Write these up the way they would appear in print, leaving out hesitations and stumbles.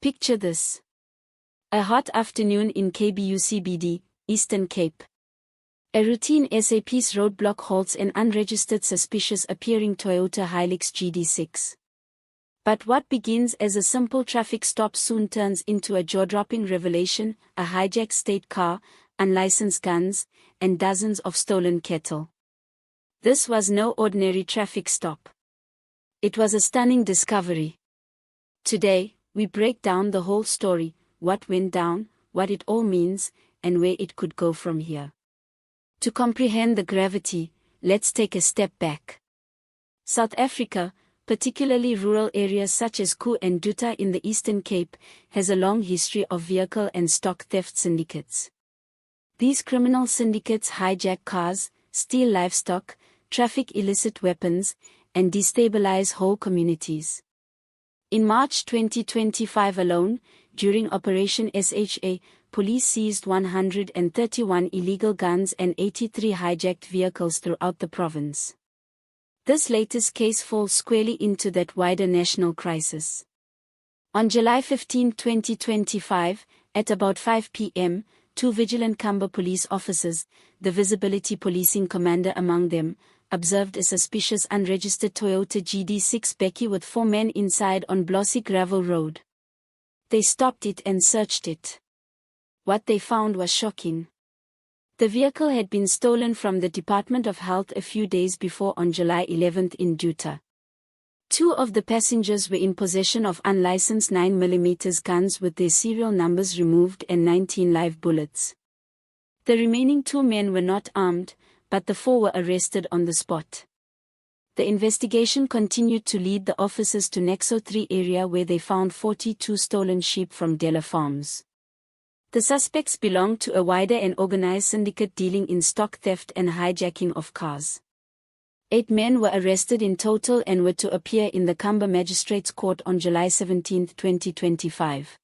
Picture this. A hot afternoon in Qumbu CBD, Eastern Cape. A routine SAPS roadblock halts an unregistered suspicious-appearing Toyota Hilux GD6. But what begins as a simple traffic stop soon turns into a jaw-dropping revelation: a hijacked state car, unlicensed guns, and dozens of stolen cattle. This was no ordinary traffic stop. It was a stunning discovery. Today, we break down the whole story: what went down, what it all means, and where it could go from here. To comprehend the gravity, let's take a step back. South Africa, particularly rural areas such as Qumbu and Duta in the Eastern Cape, has a long history of vehicle and stock theft syndicates. These criminal syndicates hijack cars, steal livestock, traffic illicit weapons, and destabilize whole communities. In March 2025 alone, during Operation SHA, police seized 131 illegal guns and 83 hijacked vehicles throughout the province. This latest case falls squarely into that wider national crisis. On July 15, 2025, at about 5 p.m., two vigilant Qumbu police officers, the visibility policing commander among them, observed a suspicious unregistered Toyota GD6 Becky with 4 men inside on Blossy Gravel Road. They stopped it and searched it. What they found was shocking. The vehicle had been stolen from the Department of Health a few days before on July 11 in Duta. 2 of the passengers were in possession of unlicensed 9mm guns with their serial numbers removed and 19 live bullets. The remaining 2 men were not armed, but the 4 were arrested on the spot. The investigation continued to lead the officers to Nexo 3 area where they found 42 stolen sheep from Della Farms. The suspects belonged to a wider and organized syndicate dealing in stock theft and hijacking of cars. 8 men were arrested in total and were to appear in the Qumbu Magistrates Court on July 17, 2025.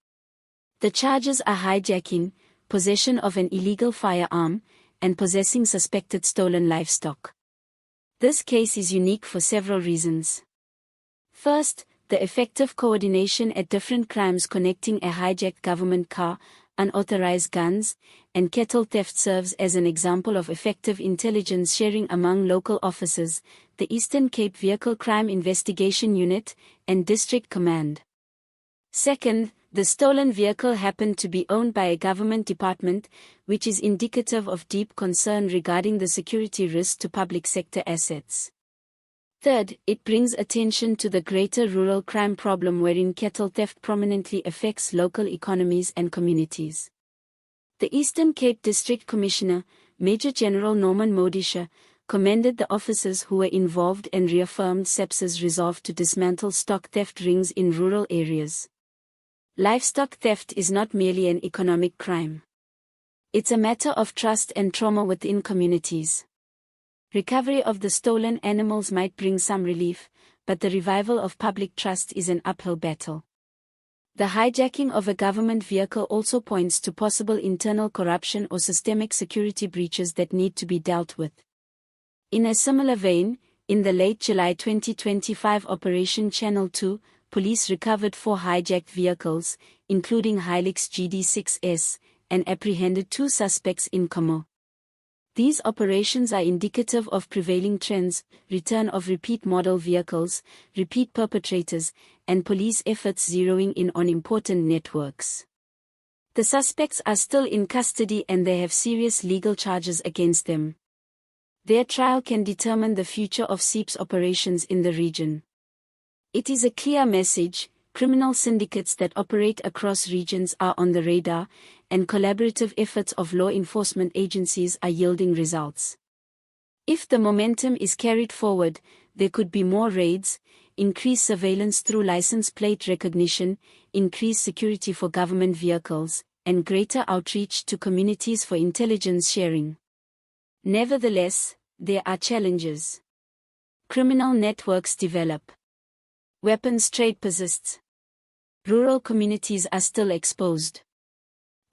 The charges are hijacking, possession of an illegal firearm, and possessing suspected stolen livestock. This case is unique for several reasons. First, the effective coordination at different crimes connecting a hijacked government car, unauthorized guns, and cattle theft serves as an example of effective intelligence sharing among local officers, the Eastern Cape Vehicle Crime Investigation Unit, and District Command. Second, the stolen vehicle happened to be owned by a government department, which is indicative of deep concern regarding the security risks to public sector assets. Third, it brings attention to the greater rural crime problem wherein cattle theft prominently affects local economies and communities. The Eastern Cape District Commissioner, Major General Norman Modisha, commended the officers who were involved and reaffirmed SAPS's resolve to dismantle stock theft rings in rural areas. Livestock theft is not merely an economic crime. It's a matter of trust and trauma within communities. Recovery of the stolen animals might bring some relief, but the revival of public trust is an uphill battle. The hijacking of a government vehicle also points to possible internal corruption or systemic security breaches that need to be dealt with. In a similar vein, in the late July 2025 Operation Channel 2, police recovered 4 hijacked vehicles, including Hilux GD6S, and apprehended 2 suspects in Qumbu. These operations are indicative of prevailing trends: return of repeat model vehicles, repeat perpetrators, and police efforts zeroing in on important networks. The suspects are still in custody and they have serious legal charges against them. Their trial can determine the future of SAPS operations in the region. It is a clear message: criminal syndicates that operate across regions are on the radar, and collaborative efforts of law enforcement agencies are yielding results. If the momentum is carried forward, there could be more raids, increased surveillance through license plate recognition, increased security for government vehicles, and greater outreach to communities for intelligence sharing. Nevertheless, there are challenges. Criminal networks develop. Weapons trade persists. Rural communities are still exposed.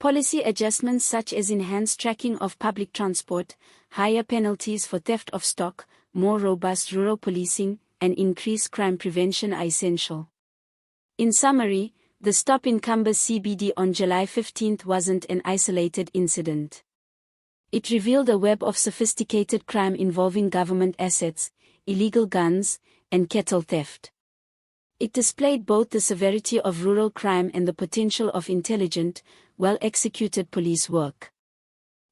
Policy adjustments such as enhanced tracking of public transport, higher penalties for theft of stock, more robust rural policing, and increased crime prevention are essential. In summary, The stop in Qumbu CBD on July 15 wasn't an isolated incident. It revealed a web of sophisticated crime involving government assets, illegal guns, and cattle theft. It displayed both the severity of rural crime and the potential of intelligent, well-executed police work.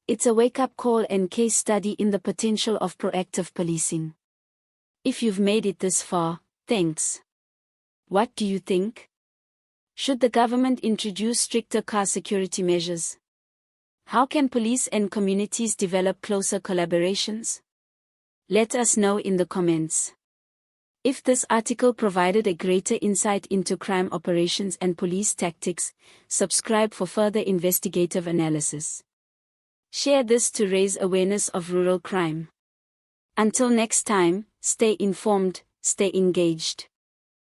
It's a wake-up call and case study in the potential of proactive policing. If you've made it this far, thanks. What do you think? Should the government introduce stricter car security measures? How can police and communities develop closer collaborations? Let us know in the comments. If this article provided a greater insight into crime operations and police tactics, subscribe for further investigative analysis. Share this to raise awareness of rural crime. Until next time, stay informed, stay engaged.